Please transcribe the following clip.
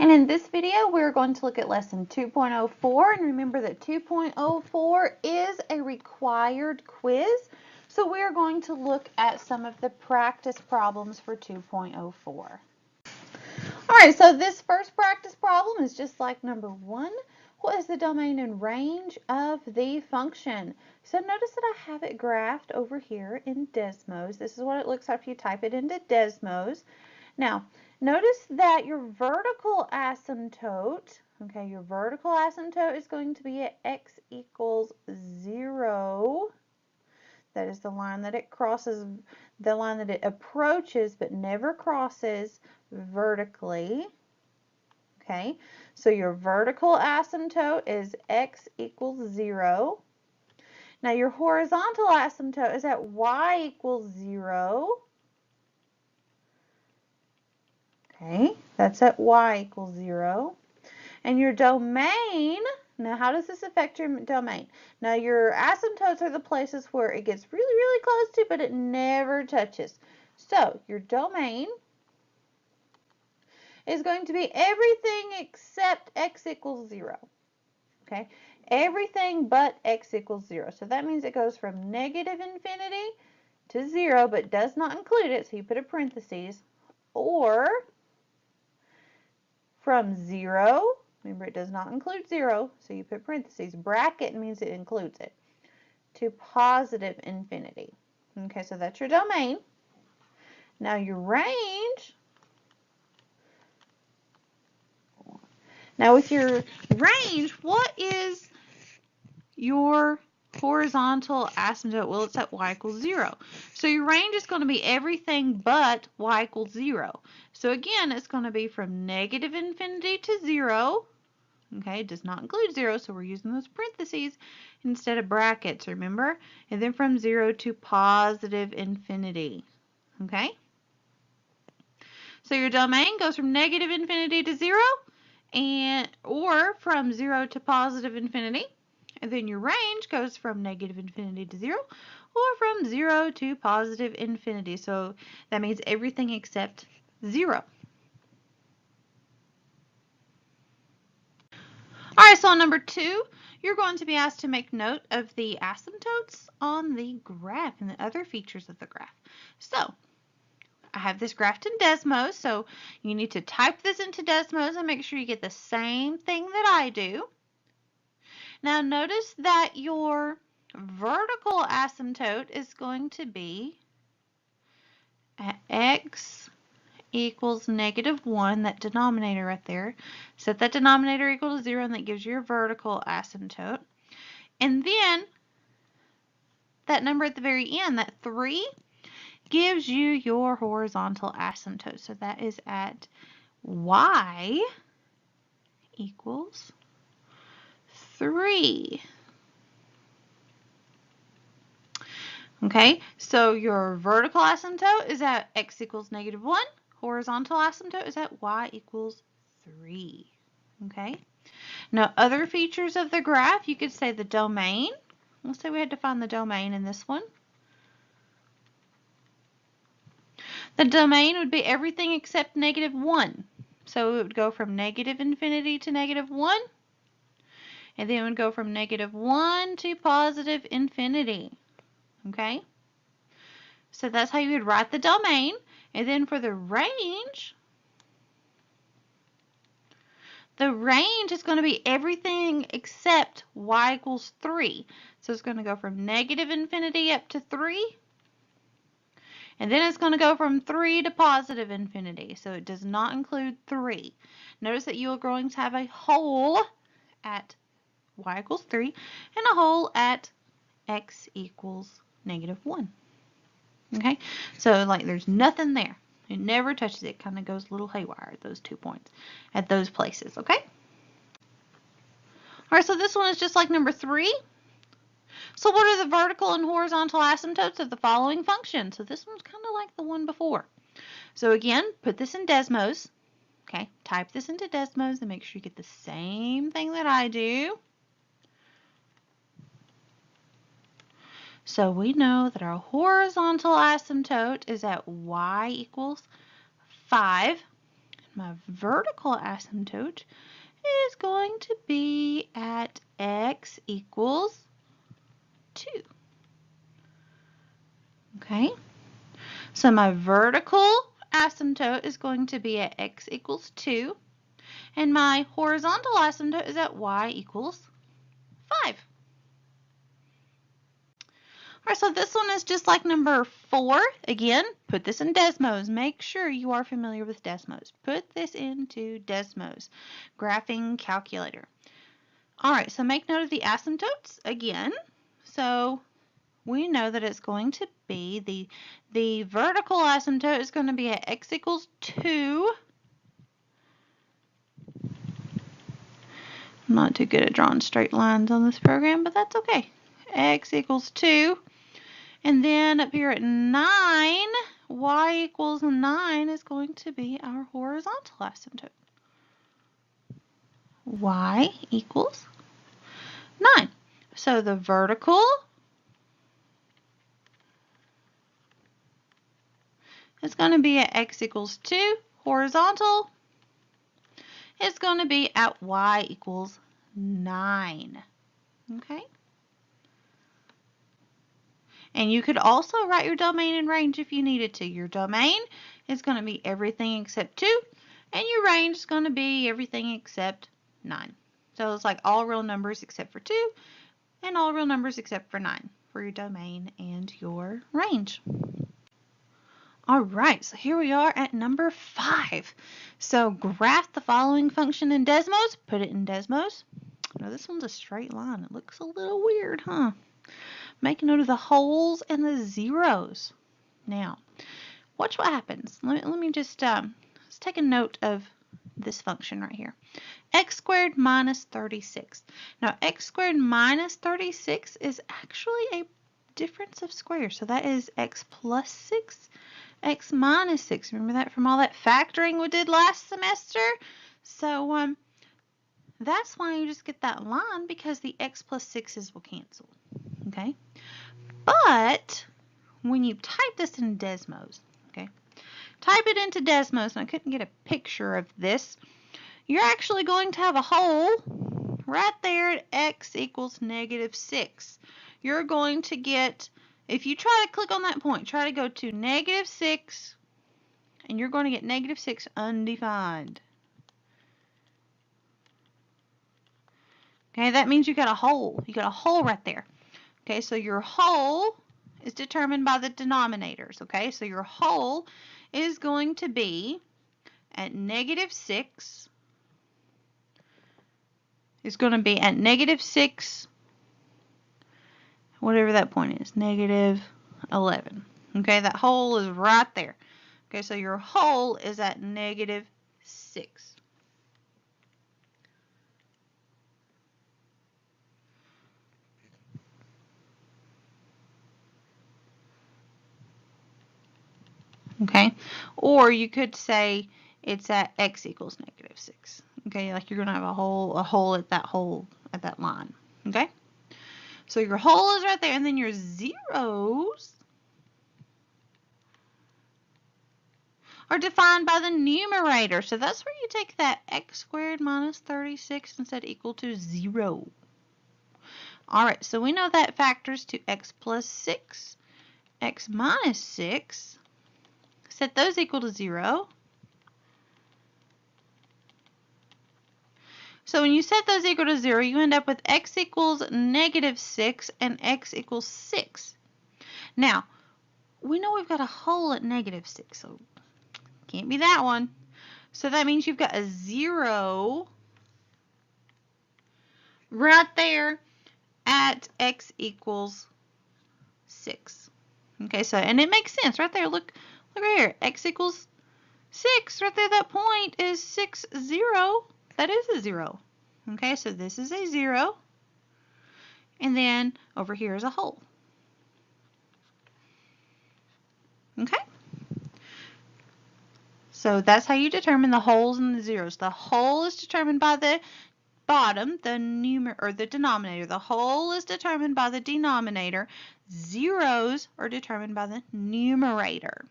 And in this video, we're going to look at lesson 2.04, and remember that 2.04 is a required quiz. So we are going to look at some of the practice problems for 2.04. All right, so this first practice problem is just like number 1. What is the domain and range of the function? So notice that I have it graphed over here in Desmos. This is what it looks like if you type it into Desmos. Now, notice that your vertical asymptote, okay, your vertical asymptote is going to be at x equals 0. That is the line that it crosses, the line that it approaches but never crosses vertically. Okay, so your vertical asymptote is x equals 0. Now your horizontal asymptote is at y equals 0. Okay, that's at y equals 0. And your domain, now how does this affect your domain? Now your asymptotes are the places where it gets really, really close to, but it never touches. So your domain is going to be everything except x equals 0. Okay, everything but x equals 0. So that means it goes from negative infinity to 0, but does not include it, so you put a parentheses, or from 0, remember it does not include 0, so you put parentheses, bracket means it includes it, to positive infinity. Okay, so that's your domain. Now your range, now with your range, what is your horizontal asymptote? Well, it's at y equals 0. So your range is going to be everything but y equals 0. So again, it's going to be from negative infinity to 0. Okay, it does not include 0, so we're using those parentheses instead of brackets, remember? And then from 0 to positive infinity. Okay? So your domain goes from negative infinity to 0, or from 0 to positive infinity. And then your range goes from negative infinity to 0, or from 0 to positive infinity. So that means everything except 0. All right, so on number 2, you're going to be asked to make note of the asymptotes on the graph and the other features of the graph. So I have this graphed in Desmos, so you need to type this into Desmos and make sure you get the same thing that I do. Now notice that your vertical asymptote is going to be at x equals -1, that denominator right there. Set that denominator equal to 0, and that gives you your vertical asymptote. And then that number at the very end, that 3, gives you your horizontal asymptote. So that is at y equals 3. Okay, so your vertical asymptote is at x equals -1. Horizontal asymptote is at y equals 3. Okay, now other features of the graph, you could say the domain. Let's say we had to find the domain in this one. The domain would be everything except -1. So it would go from negative infinity to -1. And then it would go from -1 to positive infinity. Okay? So that's how you would write the domain. And then for the range is going to be everything except y equals 3. So it's going to go from negative infinity up to 3. And then it's going to go from 3 to positive infinity. So it does not include 3. Notice that you are going to have a hole at y equals 3 and a hole at x equals -1. Okay, so like there's nothing there. It never touches it. It kind of goes a little haywire at those 2 points, at those places, okay? All right, so this one is just like number 3. So what are the vertical and horizontal asymptotes of the following function? So this one's kind of like the one before. So again, put this in Desmos. Okay, type this into Desmos and make sure you get the same thing that I do. So we know that our horizontal asymptote is at y equals 5. my vertical asymptote is going to be at x equals 2. Okay, so my vertical asymptote is going to be at x equals 2, and my horizontal asymptote is at y equals 5. All right, so this one is just like number 4. Again, put this in Desmos. Make sure you are familiar with Desmos. Put this into Desmos, graphing calculator. All right, so make note of the asymptotes again. So we know that it's going to be the vertical asymptote is going to be at x equals 2. I'm not too good at drawing straight lines on this program, but that's okay. X equals 2. And then up here at 9, y equals 9 is going to be our horizontal asymptote. Y equals 9. So the vertical is going to be at x equals 2. Horizontal is going to be at y equals 9. Okay? And you could also write your domain and range if you needed to. Your domain is going to be everything except 2, and your range is going to be everything except 9. So it's like all real numbers except for 2, and all real numbers except for 9 for your domain and your range. All right, so here we are at number 5. So graph the following function in Desmos. Put it in Desmos. Now this one's a straight line. It looks a little weird, huh? Make note of the holes and the zeros. Now, watch what happens. Let me just let's take a note of this function right here. X squared minus 36. Now, x squared minus 36 is actually a difference of squares. So that is x plus 6, x minus 6. Remember that from all that factoring we did last semester? So that's why you just get that line, because the x plus 6's will cancel. Okay? But when you type this in Desmos, okay, type it into Desmos, and I couldn't get a picture of this, you're actually going to have a hole right there at x equals negative 6. You're going to get, if you try to click on that point, try to go to negative 6, and you're going to get negative 6 undefined. Okay, that means you got a hole. You got a hole right there. Okay, so your hole is determined by the denominators. Okay, so your hole is going to be at negative 6. It's going to be at negative 6, whatever that point is, negative 11. Okay, that hole is right there. Okay, so your hole is at negative 6. Okay, or you could say it's at x equals negative 6. Okay, like you're going to have a hole at that line. Okay, so your hole is right there, and then your zeros are defined by the numerator. So that's where you take that x squared minus 36 and set equal to 0. All right, so we know that factors to x plus 6, x minus 6. Set those equal to 0. So when you set those equal to 0, you end up with x equals negative 6 and x equals 6. Now, we know we've got a hole at negative 6, so can't be that one. So that means you've got a 0 right there at x equals 6. Okay, so, and it makes sense right there. Look right here. X equals 6. Right there, that point is 6, 0. That is a 0. Okay, so this is a 0. And then over here is a hole. Okay? So that's how you determine the holes and the zeros. The hole is determined by the bottom, the denominator. The hole is determined by the denominator. Zeros are determined by the numerator.